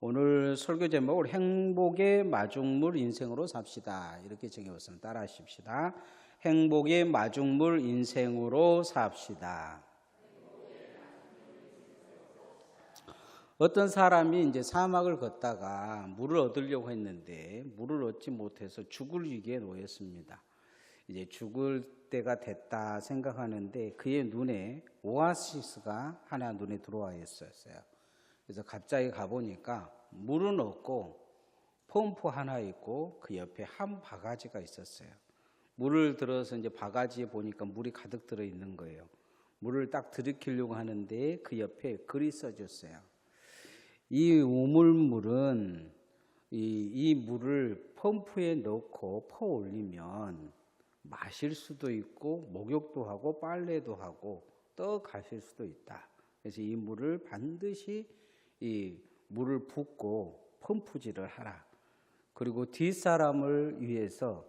오늘 설교 제목을 행복의 마중물 인생으로 삽시다. 이렇게 정해봤습니다. 따라 하십시다. 행복의 마중물 인생으로 삽시다. 어떤 사람이 이제 사막을 걷다가 물을 얻으려고 했는데 물을 얻지 못해서 죽을 위기에 놓였습니다. 이제 죽을 때가 됐다 생각하는데 그의 눈에 오아시스가 하나 눈에 들어와 있었어요. 그래서 갑자기 가보니까 물은 없고 펌프 하나 있고 그 옆에 한 바가지가 있었어요. 물을 들어서 이제 바가지에 보니까 물이 가득 들어 있는 거예요. 물을 딱 들이키려고 하는데 그 옆에 글이 써졌어요. 이 우물물은 이 물을 펌프에 넣고 퍼 올리면 마실 수도 있고 목욕도 하고 빨래도 하고 떠 가실 수도 있다. 그래서 이 물을 반드시 이 물을 붓고 펌프질을 하라. 그리고 뒷사람을 위해서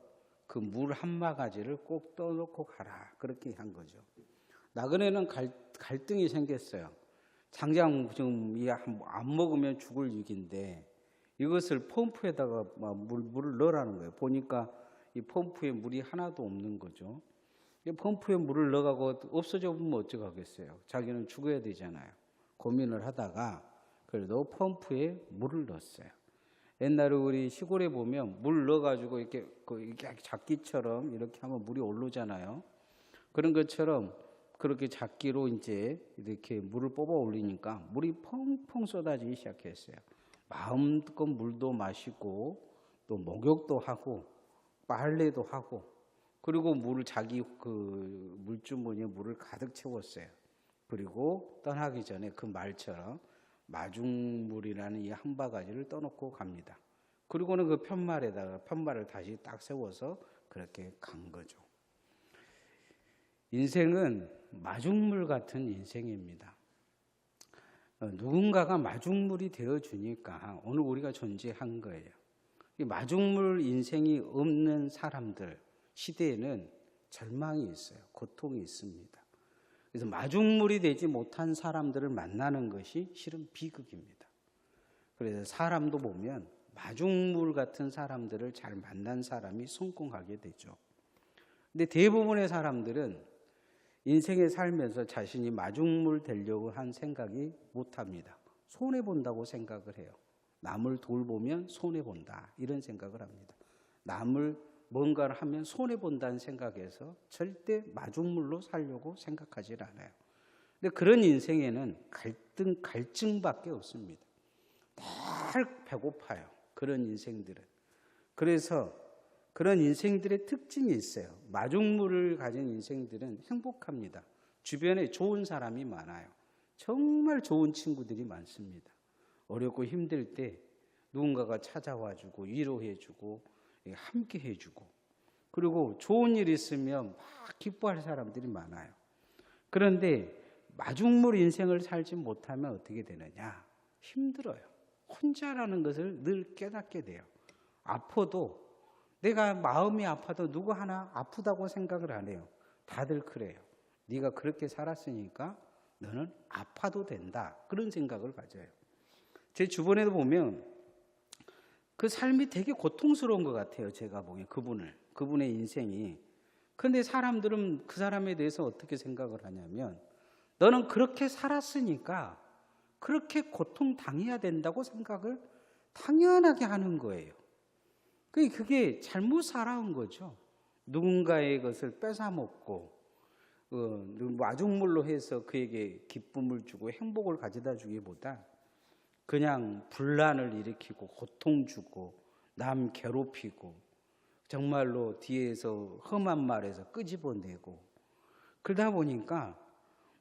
그 물 한 바가지를 꼭 떠놓고 가라. 그렇게 한 거죠. 나그네는 갈등이 생겼어요. 당장 지금 안 먹으면 죽을 위기인데 이것을 펌프에다가 물을 넣으라는 거예요. 보니까 이 펌프에 물이 하나도 없는 거죠. 펌프에 물을 넣어가고 없어져 보면 어쩌겠어요. 자기는 죽어야 되잖아요. 고민을 하다가 그래도 펌프에 물을 넣었어요. 옛날에 우리 시골에 보면 물 넣어가지고 이렇게 작기처럼 이렇게 하면 물이 오르잖아요. 그런 것처럼 그렇게 작기로 이제 이렇게 물을 뽑아 올리니까 물이 펑펑 쏟아지기 시작했어요. 마음껏 물도 마시고 또 목욕도 하고 빨래도 하고 그리고 물을 자기 그 물주머니에 물을 가득 채웠어요. 그리고 떠나기 전에 그 말처럼 마중물이라는 이 한 바가지를 떠놓고 갑니다. 그리고는 그 편말을 다시 딱 세워서 그렇게 간 거죠. 인생은 마중물 같은 인생입니다. 누군가가 마중물이 되어주니까 오늘 우리가 존재한 거예요. 이 마중물 인생이 없는 사람들 시대에는 절망이 있어요. 고통이 있습니다. 그래서 마중물이 되지 못한 사람들을 만나는 것이 실은 비극입니다. 그래서 사람도 보면 마중물 같은 사람들을 잘 만난 사람이 성공하게 되죠. 근데 대부분의 사람들은 인생에 살면서 자신이 마중물 되려고 한 생각이 못합니다. 손해본다고 생각을 해요. 남을 돌보면 손해본다 이런 생각을 합니다. 남을 뭔가를 하면 손해본다는 생각에서 절대 마중물로 살려고 생각하지 않아요. 근데 그런 인생에는 갈증밖에 없습니다. 늘 배고파요. 그런 인생들은. 그래서 그런 인생들의 특징이 있어요. 마중물을 가진 인생들은 행복합니다. 주변에 좋은 사람이 많아요. 정말 좋은 친구들이 많습니다. 어렵고 힘들 때 누군가가 찾아와주고 위로해주고 함께해주고 그리고 좋은 일 있으면 막 기뻐할 사람들이 많아요. 그런데 마중물 인생을 살지 못하면 어떻게 되느냐? 힘들어요. 혼자라는 것을 늘 깨닫게 돼요. 아파도 내가 마음이 아파도 누구 하나 아프다고 생각을 안 해요. 다들 그래요. 네가 그렇게 살았으니까 너는 아파도 된다. 그런 생각을 가져요. 제 주변에도 보면 그 삶이 되게 고통스러운 것 같아요. 제가 보기엔 그분의 인생이. 그런데 사람들은 그 사람에 대해서 어떻게 생각을 하냐면 너는 그렇게 살았으니까 그렇게 고통당해야 된다고 생각을 당연하게 하는 거예요. 그게 잘못 살아온 거죠. 누군가의 것을 뺏어먹고 마중물로 해서 그에게 기쁨을 주고 행복을 가져다 주기보다 그냥 분란을 일으키고 고통 주고 남 괴롭히고 정말로 뒤에서 험한 말에서 끄집어내고 그러다 보니까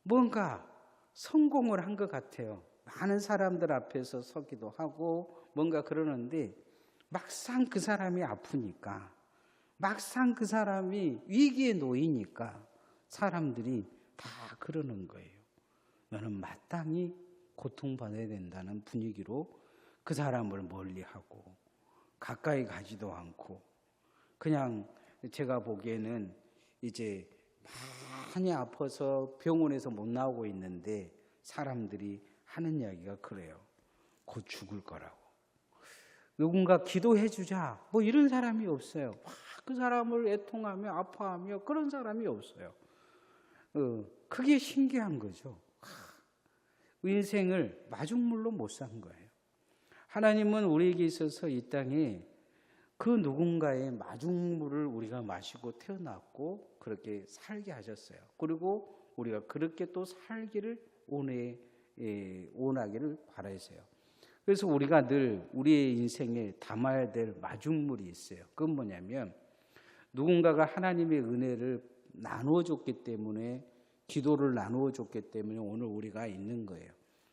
뭔가 성공을 한 것 같아요. 많은 사람들 앞에서 서기도 하고 뭔가 그러는데 막상 그 사람이 아프니까 막상 그 사람이 위기에 놓이니까 사람들이 다 그러는 거예요. 너는 마땅히 고통받아야 된다는 분위기로 그 사람을 멀리하고 가까이 가지도 않고 그냥 제가 보기에는 이제 많이 아파서 병원에서 못 나오고 있는데 사람들이 하는 이야기가 그래요. 곧 죽을 거라고. 누군가 기도해 주자 뭐 이런 사람이 없어요. 막 그 사람을 애통하며 아파하며 그런 사람이 없어요. 그게 신기한 거죠. 인생을 마중물로 못 산 거예요. 하나님은 우리에게 있어서 이 땅에 그 누군가의 마중물을 우리가 마시고 태어났고 그렇게 살게 하셨어요. 그리고 우리가 그렇게 또 살기를 원하기를 바라세요. 그래서 우리가 늘 우리의 인생에 담아야 될 마중물이 있어요. 그건 뭐냐면 누군가가 하나님의 은혜를 나누어 줬기 때문에, 기도를 나누어 줬기 때문에 오늘 우리가 있는 거예요.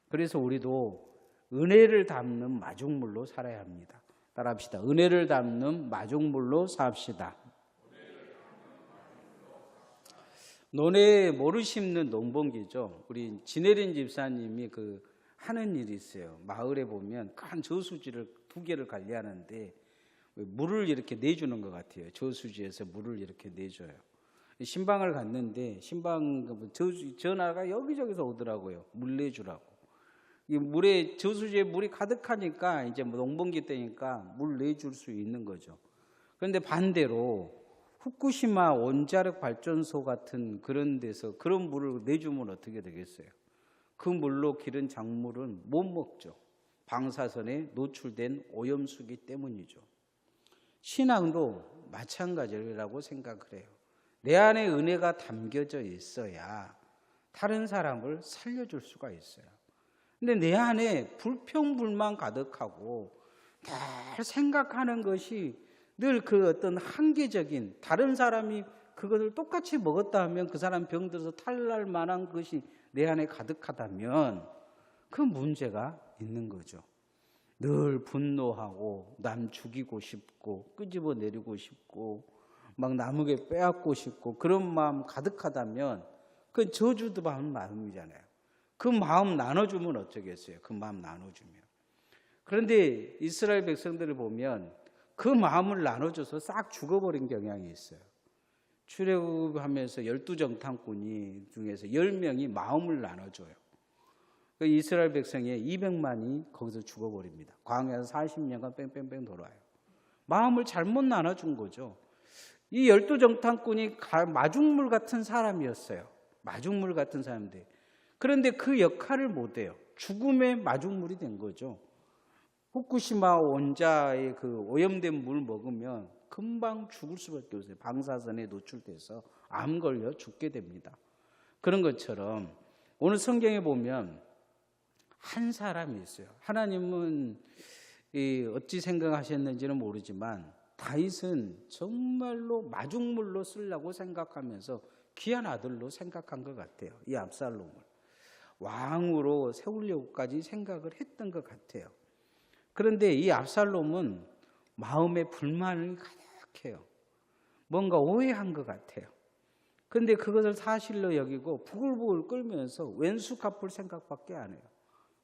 그래서 우리도 은혜를 담는 마중물로 살아야 합니다. 따라합시다. 은혜를 담는 마중물로 삽시다. 논에 모를 심는 농번기죠. 우리 진혜린 집사님이 하는 일이 있어요. 마을에 보면 큰 저수지를 2개를 관리하는데 물을 이렇게 내주는 것 같아요. 저수지에서 물을 이렇게 내줘요. 신방을 갔는데 전화가 여기저기서 오더라고요. 물 내주라고. 이 저수지에 물이 가득하니까 이제 농번기 때니까 물 내줄 수 있는 거죠. 그런데 반대로 후쿠시마 원자력 발전소 같은 그런 데서 그런 물을 내주면 어떻게 되겠어요? 그 물로 기른 작물은 못 먹죠. 방사선에 노출된 오염수기 때문이죠. 신앙도 마찬가지라고 생각을 해요. 내 안에 은혜가 담겨져 있어야 다른 사람을 살려줄 수가 있어요. 근데 내 안에 불평불만 가득하고 늘 생각하는 것이 늘 그 어떤 한계적인, 다른 사람이 그것을 똑같이 먹었다 하면 그 사람 병들어서 탈날 만한 것이 내 안에 가득하다면 그 문제가 있는 거죠. 늘 분노하고 남 죽이고 싶고 끄집어 내리고 싶고 막 남에게 빼앗고 싶고 그런 마음 가득하다면 그건 저주도 받는 마음이잖아요. 그 마음 나눠주면 어쩌겠어요? 그 마음 나눠주면. 그런데 이스라엘 백성들을 보면 그 마음을 나눠줘서 싹 죽어버린 경향이 있어요. 출애굽하면서 12정탐꾼이 중에서 10명이 마음을 나눠줘요. 이스라엘 백성의 200만이 거기서 죽어버립니다. 광야에서 40년간 뺑뺑뺑 돌아요. 마음을 잘못 나눠준 거죠. 이 12정탐꾼이 마중물 같은 사람이었어요. 마중물 같은 사람들. 그런데 그 역할을 못해요. 죽음의 마중물이 된 거죠. 후쿠시마 원자의 그 오염된 물 먹으면 금방 죽을 수밖에 없어요. 방사선에 노출돼서 암 걸려 죽게 됩니다. 그런 것처럼 오늘 성경에 보면 한 사람이 있어요. 하나님은 어찌 생각하셨는지는 모르지만 다윗은 정말로 마중물로 쓰려고 생각하면서 귀한 아들로 생각한 것 같아요. 이 압살롬을 왕으로 세우려고까지 생각을 했던 것 같아요. 그런데 이 압살롬은 마음에 불만이 가득해요. 뭔가 오해한 것 같아요. 그런데 그것을 사실로 여기고 부글부글 끓면서 왼수 갚을 생각밖에 안 해요.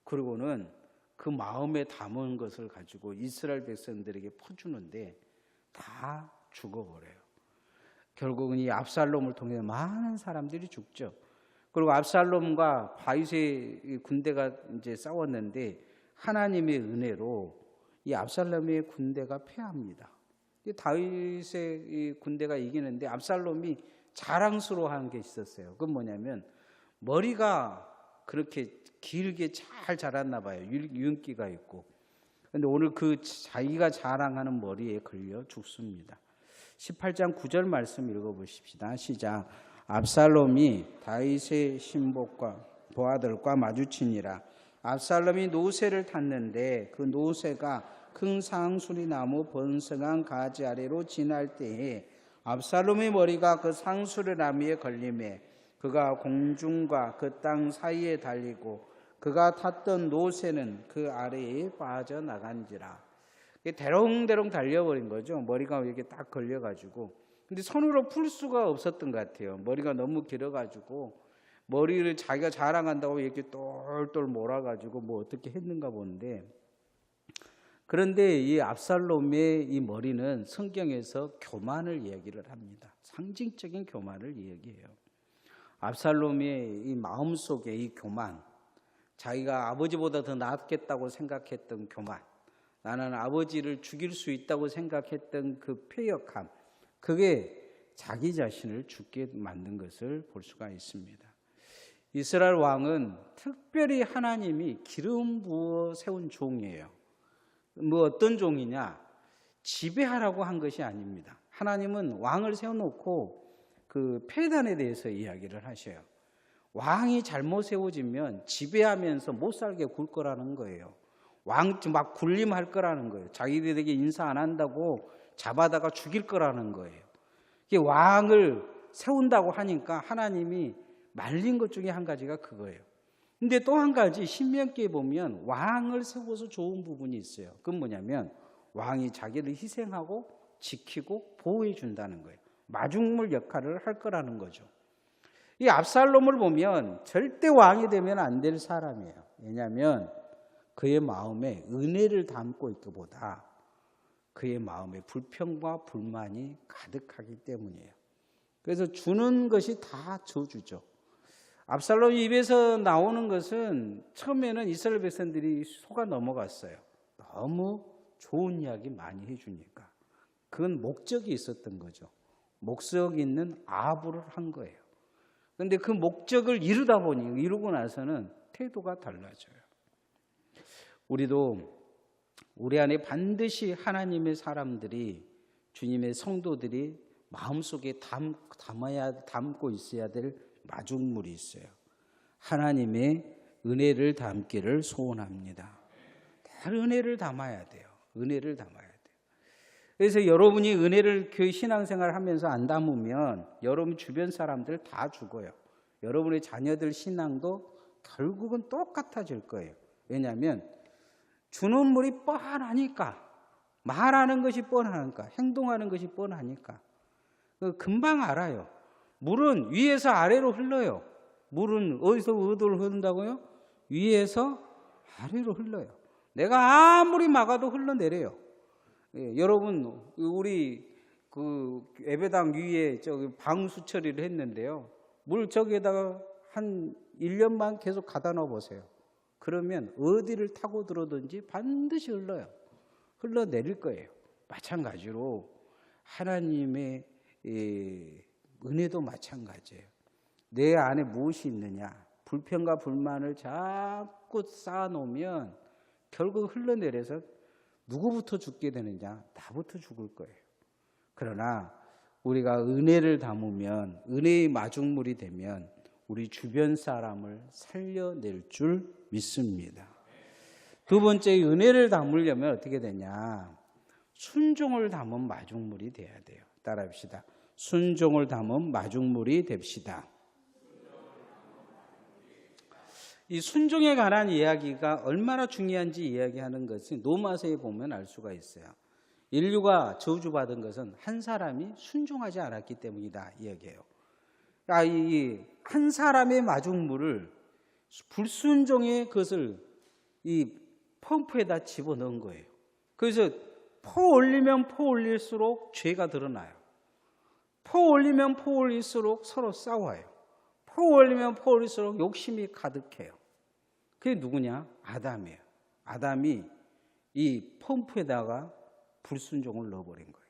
그리고는 그 마음에 담은 것을 가지고 이스라엘 백성들에게 퍼주는데 다 죽어버려요. 결국은 이 압살롬을 통해 많은 사람들이 죽죠. 그리고 압살롬과 다윗의 군대가 이제 싸웠는데 하나님의 은혜로 이 압살롬의 군대가 패합니다. 다윗의 이 군대가 이기는데 압살롬이 자랑스러워하는 게 있었어요. 그건 뭐냐면 머리가 그렇게 길게 잘 자랐나 봐요. 윤기가 있고. 그런데 오늘 그 자기가 자랑하는 머리에 걸려 죽습니다. 18장 9절 말씀 읽어보십시다. 시작. 압살롬이 다윗의 신복과 보아들과 마주치니라. 압살롬이 노새를 탔는데 그 노새가 큰 상수리 나무 번성한 가지 아래로 지날 때에 압살롬의 머리가 그 상수리 나무에 걸림에 그가 공중과 그 땅 사이에 달리고 그가 탔던 노새는 그 아래에 빠져나간지라. 대롱대롱 달려버린 거죠. 머리가 이렇게 딱 걸려가지고. 근데 손으로 풀 수가 없었던 것 같아요. 머리가 너무 길어가지고 머리를 자기가 자랑한다고 이렇게 똘똘 몰아가지고 뭐 어떻게 했는가 보는데, 그런데 이 압살롬의 이 머리는 성경에서 교만을 이야기를 합니다. 상징적인 교만을 이야기해요. 압살롬의 이 마음속에 이 교만, 자기가 아버지보다 더 낫겠다고 생각했던 교만, 나는 아버지를 죽일 수 있다고 생각했던 그 패역함, 그게 자기 자신을 죽게 만든 것을 볼 수가 있습니다. 이스라엘 왕은 특별히 하나님이 기름 부어 세운 종이에요. 뭐 어떤 종이냐? 지배하라고 한 것이 아닙니다. 하나님은 왕을 세워놓고 그 폐단에 대해서 이야기를 하셔요. 왕이 잘못 세워지면 지배하면서 못 살게 굴 거라는 거예요. 왕 막 군림할 거라는 거예요. 자기들에게 인사 안 한다고 잡아다가 죽일 거라는 거예요. 이게 왕을 세운다고 하니까 하나님이 말린 것 중에 한 가지가 그거예요. 근데 또 한 가지 신명기에 보면 왕을 세워서 좋은 부분이 있어요. 그건 뭐냐면 왕이 자기를 희생하고 지키고 보호해 준다는 거예요. 마중물 역할을 할 거라는 거죠. 이 압살롬을 보면 절대 왕이 되면 안 될 사람이에요. 왜냐하면 그의 마음에 은혜를 담고 있기보다 그의 마음에 불평과 불만이 가득하기 때문이에요. 그래서 주는 것이 다 저주죠. 압살롬 입에서 나오는 것은 처음에는 이스라엘 백성들이 속아 넘어갔어요. 너무 좋은 이야기 많이 해주니까. 그건 목적이 있었던 거죠. 목적 있는 아부를 한 거예요. 그런데 그 목적을 이루고 나서는 태도가 달라져요. 우리도 우리 안에 반드시 하나님의 사람들이, 주님의 성도들이 마음속에 담고 있어야 될 마중물이 있어요. 하나님의 은혜를 담기를 소원합니다. 늘 은혜를 담아야 돼요. 은혜를 담아야 돼요. 그래서 여러분이 은혜를 교회 신앙생활을 하면서 안 담으면 여러분 주변 사람들 다 죽어요. 여러분의 자녀들 신앙도 결국은 똑같아질 거예요. 왜냐하면 주는 물이 뻔하니까, 말하는 것이 뻔하니까, 행동하는 것이 뻔하니까 금방 알아요. 물은 위에서 아래로 흘러요. 물은 어디서 어디로 흐른다고요? 위에서 아래로 흘러요. 내가 아무리 막아도 흘러내려요. 예, 여러분 우리 그 예배당 위에 저기 방수 처리를 했는데요. 물 저기에다가 한 1년만 계속 갖다 넣어 보세요. 그러면 어디를 타고 들어든지 반드시 흘러요. 흘러내릴 거예요. 마찬가지로 하나님의 은혜도 마찬가지예요. 내 안에 무엇이 있느냐? 불평과 불만을 자꾸 쌓아놓으면 결국 흘러내려서 누구부터 죽게 되느냐? 나부터 죽을 거예요. 그러나 우리가 은혜를 담으면, 은혜의 마중물이 되면 우리 주변 사람을 살려낼 줄 믿습니다. 두 번째, 은혜를 담으려면 어떻게 되냐? 순종을 담은 마중물이 돼야 돼요. 따라합시다. 순종을 담은 마중물이 됩시다. 이 순종에 관한 이야기가 얼마나 중요한지 이야기하는 것이 로마서에 보면 알 수가 있어요. 인류가 저주받은 것은 한 사람이 순종하지 않았기 때문이다 이야기해요. 한 사람의 마중물을 불순종의 것을 이 펌프에다 집어넣은 거예요. 그래서 퍼 올리면 퍼 올릴수록 죄가 드러나요. 퍼 올리면 퍼 올릴수록 서로 싸워요. 퍼 올리면 퍼 올릴수록 욕심이 가득해요. 그게 누구냐? 아담이에요. 아담이 이 펌프에다가 불순종을 넣어버린 거예요.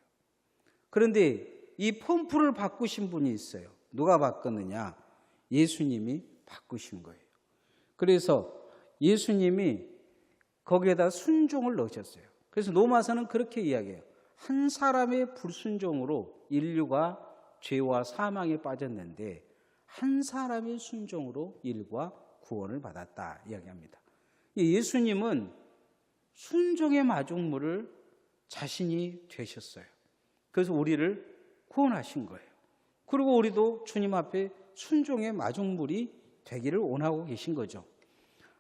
그런데 이 펌프를 바꾸신 분이 있어요. 누가 바꿨느냐? 예수님이 바꾸신 거예요. 그래서 예수님이 거기에다 순종을 넣으셨어요. 그래서 로마서는 그렇게 이야기해요. 한 사람의 불순종으로 인류가 죄와 사망에 빠졌는데 한 사람의 순종으로 인류가 구원을 받았다 이야기합니다. 예수님은 순종의 마중물을 자신이 되셨어요. 그래서 우리를 구원하신 거예요. 그리고 우리도 주님 앞에 순종의 마중물이 되기를 원하고 계신 거죠.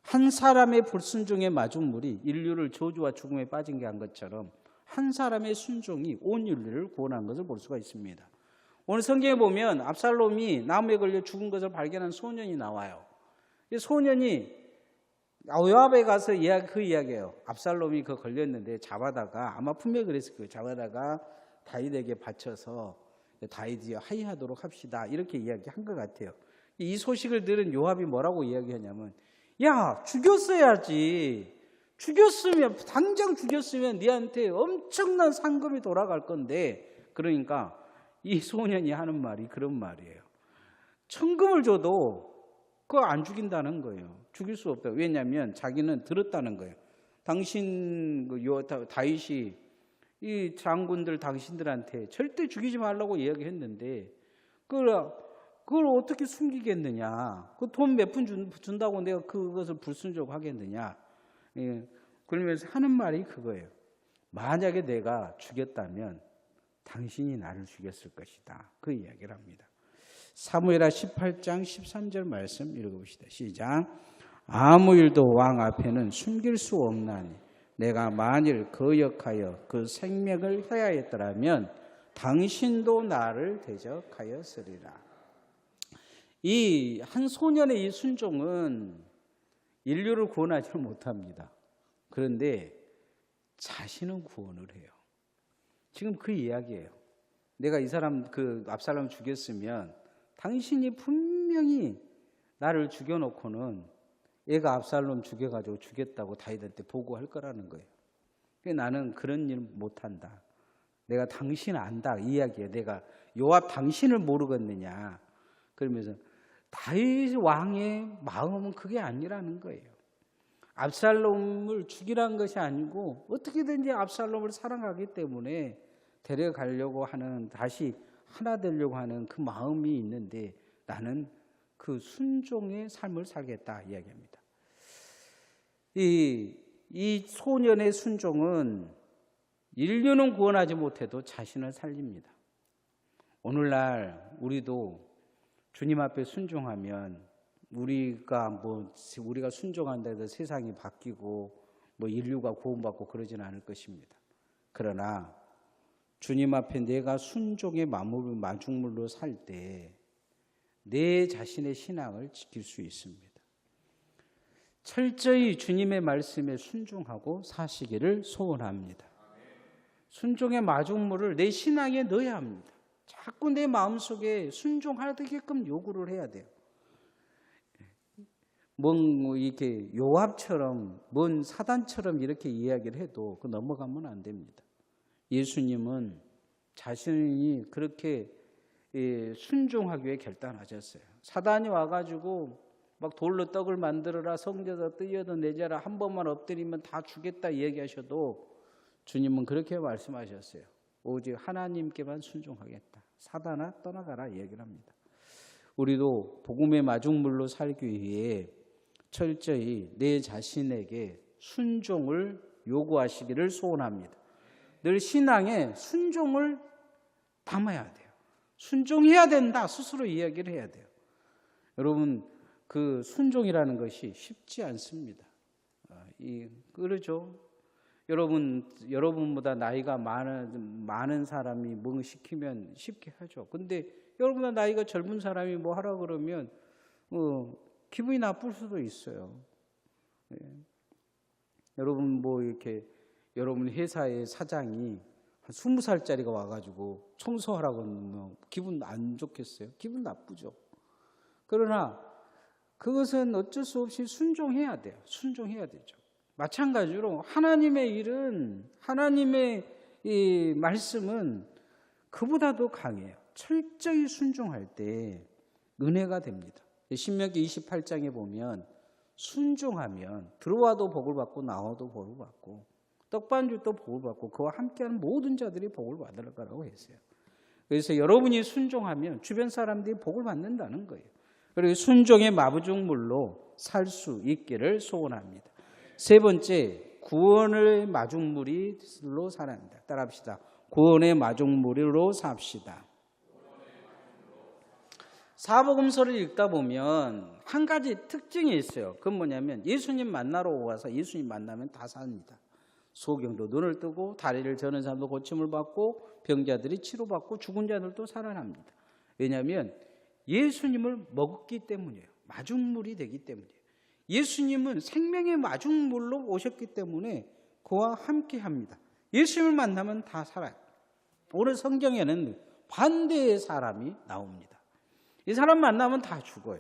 한 사람의 불순종의 마중물이 인류를 저주와 죽음에 빠진 게 한 것처럼 한 사람의 순종이 온 인류를 구원한 것을 볼 수가 있습니다. 오늘 성경에 보면 압살롬이 나무에 걸려 죽은 것을 발견한 소년이 나와요. 이 소년이 요압에 가서 그 이야기예요. 압살롬이 그 걸렸는데 잡아다가, 아마 분명히 그랬을 거예요. 잡아다가 다윗에게 바쳐서 다윗이 하이하도록 합시다. 이렇게 이야기한 것 같아요. 이 소식을 들은 요압이 뭐라고 이야기하냐면, 야, 죽였어야지. 죽였으면, 당장 죽였으면 네한테 엄청난 상금이 돌아갈 건데, 그러니까 이 소년이 하는 말이 그런 말이에요. 천금을 줘도 그거 안 죽인다는 거예요. 죽일 수 없다. 왜냐하면 자기는 들었다는 거예요. 당신 다윗이 이 장군들 당신들한테 절대 죽이지 말라고 이야기했는데 그걸 어떻게 숨기겠느냐? 그 돈 몇 푼 준다고 내가 그것을 불순종하겠느냐? 예, 그러면서 하는 말이 그거예요. 만약에 내가 죽였다면 당신이 나를 죽였을 것이다. 그 이야기를 합니다. 사무엘하 18장 13절 말씀 읽어봅시다. 시작. 아무 일도 왕 앞에는 숨길 수 없나니 내가 만일 거역하여 그 생명을 해하였더라면 당신도 나를 대적하였으리라. 이 한 소년의 이 순종은 인류를 구원하지 못합니다. 그런데 자신은 구원을 해요. 지금 그 이야기예요. 내가 이 사람 압살롬 죽였으면 당신이 분명히 나를 죽여놓고는 얘가 압살롬 죽여가지고 죽였다고 다윗한테 보고할 거라는 거예요. 나는 그런 일 못한다. 내가 당신 안다 이 이야기예요. 내가 요압 당신을 모르겠느냐. 그러면서 다윗 왕의 마음은 그게 아니라는 거예요. 압살롬을 죽이라는 것이 아니고 어떻게든지 압살롬을 사랑하기 때문에 데려가려고 하는, 다시 하나 되려고 하는 그 마음이 있는데 나는 그 순종의 삶을 살겠다 이야기합니다. 이 소년의 순종은 인류는 구원하지 못해도 자신을 살립니다. 오늘날 우리도 주님 앞에 순종하면 우리가 순종한다 해서 세상이 바뀌고 인류가 구원받고 그러지는 않을 것입니다. 그러나 주님 앞에 내가 순종의 마중물로 살 때 내 자신의 신앙을 지킬 수 있습니다. 철저히 주님의 말씀에 순종하고 사시기를 소원합니다. 순종의 마중물을 내 신앙에 넣어야 합니다. 자꾸 내 마음속에 순종하게끔 요구를 해야 돼요. 이렇게 요압처럼, 사단처럼 이렇게 이야기를 해도 넘어가면 안 됩니다. 예수님은 자신이 그렇게 순종하기 위해 결단하셨어요. 사단이 와가지고 막 돌로 떡을 만들어라, 성전에서 뛰어도 내자라, 한 번만 엎드리면 다 주겠다 얘기하셔도 주님은 그렇게 말씀하셨어요. 오직 하나님께만 순종하겠다. 사단아 떠나가라 얘기를 합니다. 우리도 복음의 마중물로 살기 위해 철저히 내 자신에게 순종을 요구하시기를 소원합니다. 늘 신앙에 순종을 담아야 돼요. 순종해야 된다 스스로 이야기를 해야 돼요. 여러분 그 순종이라는 것이 쉽지 않습니다. 그러죠. 여러분보다 나이가 많은 사람이 뭐 시키면 쉽게 하죠. 근데 여러분보다 나이가 젊은 사람이 뭐 하라 그러면 기분이 나쁠 수도 있어요. 예. 여러분 여러분 회사의 사장이 한 20살짜리가 와가지고 청소하라고 하면 기분 안 좋겠어요? 기분 나쁘죠. 그러나 그것은 어쩔 수 없이 순종해야 돼요. 순종해야 되죠. 마찬가지로 하나님의 일은, 하나님의 이 말씀은 그보다도 강해요. 철저히 순종할 때 은혜가 됩니다. 신명기 28장에 보면 순종하면 들어와도 복을 받고 나와도 복을 받고 떡반죽도 복을 받고 그와 함께하는 모든 자들이 복을 받을 거라고 했어요. 그래서 여러분이 순종하면 주변 사람들이 복을 받는다는 거예요. 그리고 순종의 마중물로 살 수 있기를 소원합니다. 세 번째, 구원의 마중물로 살아야 합니다. 따라합시다. 구원의 마중물로 삽시다. 사복음서를 읽다 보면 한 가지 특징이 있어요. 그건 뭐냐면 예수님 만나러 와서 예수님 만나면 다 삽니다. 소경도 눈을 뜨고 다리를 저는 사람도 고침을 받고 병자들이 치료받고 죽은 자들도 살아납니다. 왜냐하면 예수님을 먹었기 때문이에요. 마중물이 되기 때문이에요. 예수님은 생명의 마중물로 오셨기 때문에 그와 함께합니다. 예수님을 만나면 다 살아요. 오늘 성경에는 반대의 사람이 나옵니다. 이 사람 만나면 다 죽어요.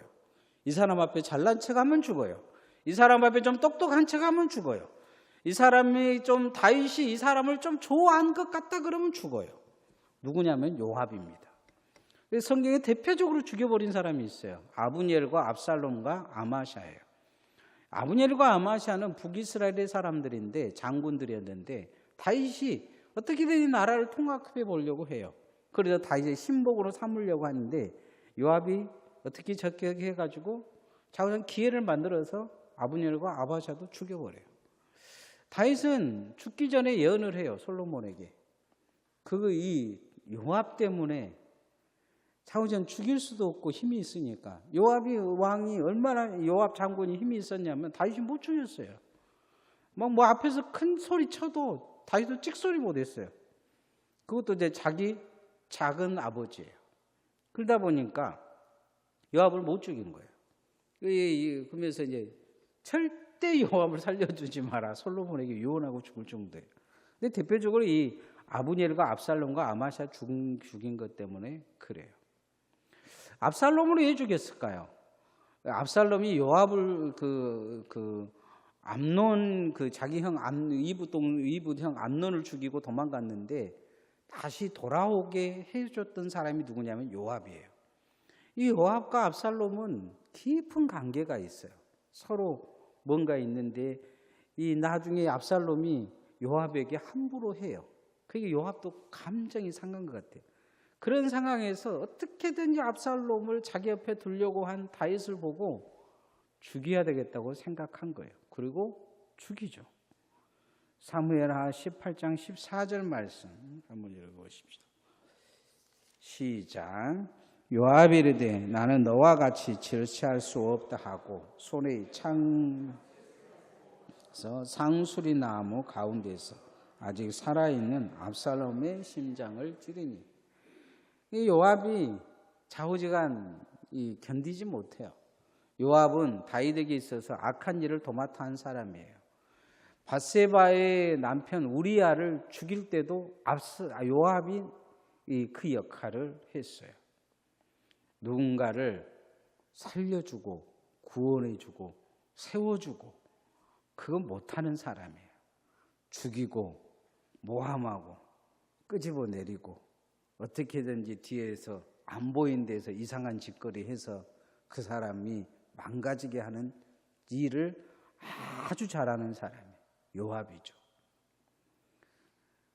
이 사람 앞에 잘난 척하면 죽어요. 이 사람 앞에 좀 똑똑한 척하면 죽어요. 이 사람이 좀 다윗이 이 사람을 좀 좋아한 것 같다 그러면 죽어요. 누구냐면 요압입니다. 성경에 대표적으로 죽여버린 사람이 있어요. 아브넬과 압살롬과 아마샤예요. 아브넬과 아마샤는 북이스라엘의 사람들인데 장군들이었는데 다윗이 어떻게든 이 나라를 통합해 보려고 해요. 그래서 다윗의 신복으로 삼으려고 하는데 요압이 어떻게 적격해가지고 자우전 기회를 만들어서 아브넬과 아마샤도 죽여버려요. 다윗은 죽기 전에 예언을 해요. 솔로몬에게. 이 요압 때문에 사울전 죽일 수도 없고 힘이 있으니까. 요압이 왕이 얼마나 요압 장군이 힘이 있었냐면 다윗이 못 죽였어요. 뭐 앞에서 큰 소리 쳐도 다윗도 찍소리 못 했어요. 그것도 이제 자기 작은 아버지예요. 그러다 보니까 요압을 못 죽인 거예요. 그러면서 이제 절대 요압을 살려주지 마라. 솔로몬에게 유언하고 죽을 정도예요. 근데 대표적으로 이 아브넬과 압살롬과 아마샤 죽인 것 때문에 그래요. 압살롬을 왜 죽였을까요? 압살롬이 요압을 암논 자기 형 이붓 형 암논을 죽이고 도망갔는데 다시 돌아오게 해줬던 사람이 누구냐면 요압이에요. 이 요압과 압살롬은 깊은 관계가 있어요. 서로 뭔가 있는데 이 나중에 압살롬이 요압에게 함부로 해요. 그게 요압도 감정이 상한 것 같아요. 그런 상황에서 어떻게든지 압살롬을 자기 옆에 두려고 한 다윗을 보고 죽여야 되겠다고 생각한 거예요. 그리고 죽이죠. 사무엘하 18장 14절 말씀 한번 읽어보십시오. 시작. 요압이 이르되 나는 너와 같이 질시할 수 없다 하고 손에 창서 상수리 나무 가운데서 아직 살아있는 압살롬의 심장을 찌르니. 이 요압이 좌우지간 견디지 못해요. 요압은 다윗에게 있어서 악한 일을 도맡아 한 사람이에요. 밧세바의 남편 우리아를 죽일 때도 요압이 그 역할을 했어요. 누군가를 살려주고 구원해주고 세워주고 그건 못하는 사람이에요. 죽이고 모함하고 끄집어내리고 어떻게든지 뒤에서 안 보이는 데서 이상한 짓거리 해서 그 사람이 망가지게 하는 일을 아주 잘하는 사람이 요압이죠.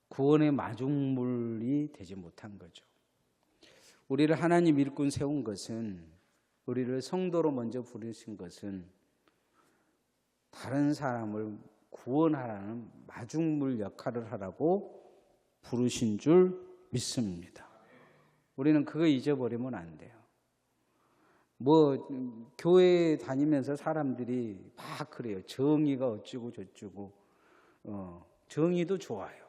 구원의 마중물이 되지 못한 거죠. 우리를 하나님 일꾼 세운 것은, 우리를 성도로 먼저 부르신 것은 다른 사람을 구원하라는 마중물 역할을 하라고 부르신 줄 믿습니다. 우리는 그거 잊어버리면 안 돼요. 교회 다니면서 사람들이 막 그래요. 정의가 어쩌고 저쩌고, 정의도 좋아요.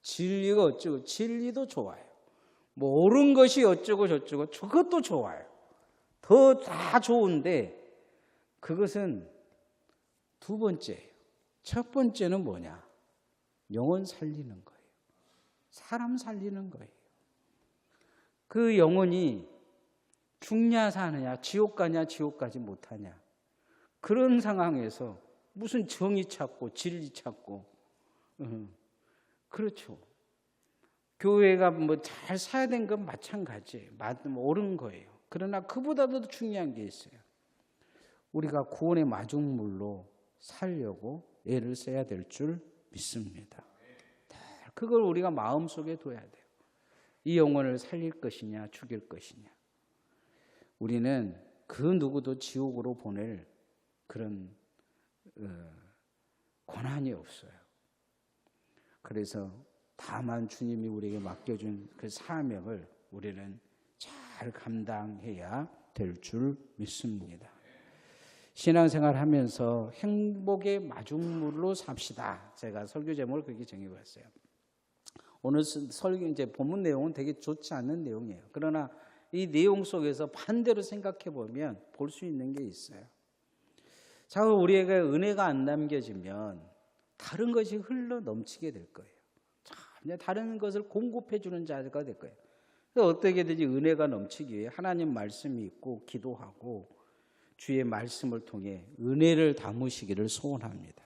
진리가 어쩌고, 진리도 좋아요. 옳은 것이 어쩌고 저쩌고, 그것도 좋아요. 다 좋은데, 그것은 두 번째예요. 첫 번째는 뭐냐? 영혼 살리는 거예요. 사람 살리는 거예요. 그 영혼이 죽냐 사느냐, 지옥 가냐 지옥 가지 못하냐, 그런 상황에서 무슨 정의 찾고 진리 찾고, 그렇죠. 교회가 잘 사야 되는 건 마찬가지예요. 옳은 거예요. 그러나 그보다도 중요한 게 있어요. 우리가 구원의 마중물로 살려고 애를 써야 될 줄 믿습니다. 그걸 우리가 마음속에 둬야 돼요. 이 영혼을 살릴 것이냐 죽일 것이냐. 우리는 그 누구도 지옥으로 보낼 그런 권한이 없어요. 그래서 다만 주님이 우리에게 맡겨준 그 사명을 우리는 잘 감당해야 될 줄 믿습니다. 신앙생활 하면서 행복의 마중물로 삽시다. 제가 설교 제목을 그렇게 정해봤어요. 오늘 설교 이제 본문 내용은 되게 좋지 않은 내용이에요. 그러나 이 내용 속에서 반대로 생각해 보면 볼 수 있는 게 있어요. 자꾸 우리에게 은혜가 안 남겨지면 다른 것이 흘러 넘치게 될 거예요. 다른 것을 공급해 주는 자가 될 거예요. 어떻게든지 은혜가 넘치기 위해 하나님 말씀이 있고 기도하고 주의 말씀을 통해 은혜를 담으시기를 소원합니다.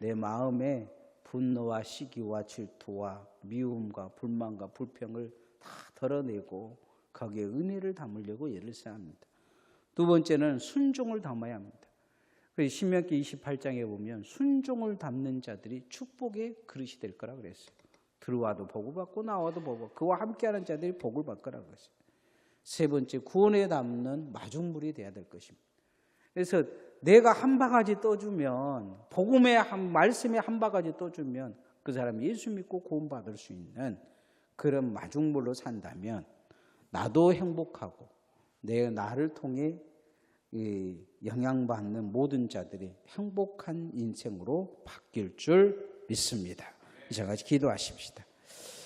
내 마음에 분노와 시기와 질투와 미움과 불만과 불평을 다 덜어내고 거기에 은혜를 담으려고 애를 써야 합니다. 두 번째는 순종을 담아야 합니다. 신명기 28장에 보면 순종을 담는 자들이 축복의 그릇이 될 거라 그랬어요. 들어와도 복을 받고 나와도 복을 받고 그와 함께하는 자들이 복을 받을 거라고 했어요. 세 번째, 구원에 담는 마중물이 돼야 될 것입니다. 그래서 내가 한 바가지 떠주면, 복음의 말씀에 한 바가지 떠주면 그 사람이 예수 믿고 구원받을 수 있는 그런 마중물로 산다면 나도 행복하고 나를 통해 영향받는 모든 자들이 행복한 인생으로 바뀔 줄 믿습니다. 이제 같이 기도하십시다.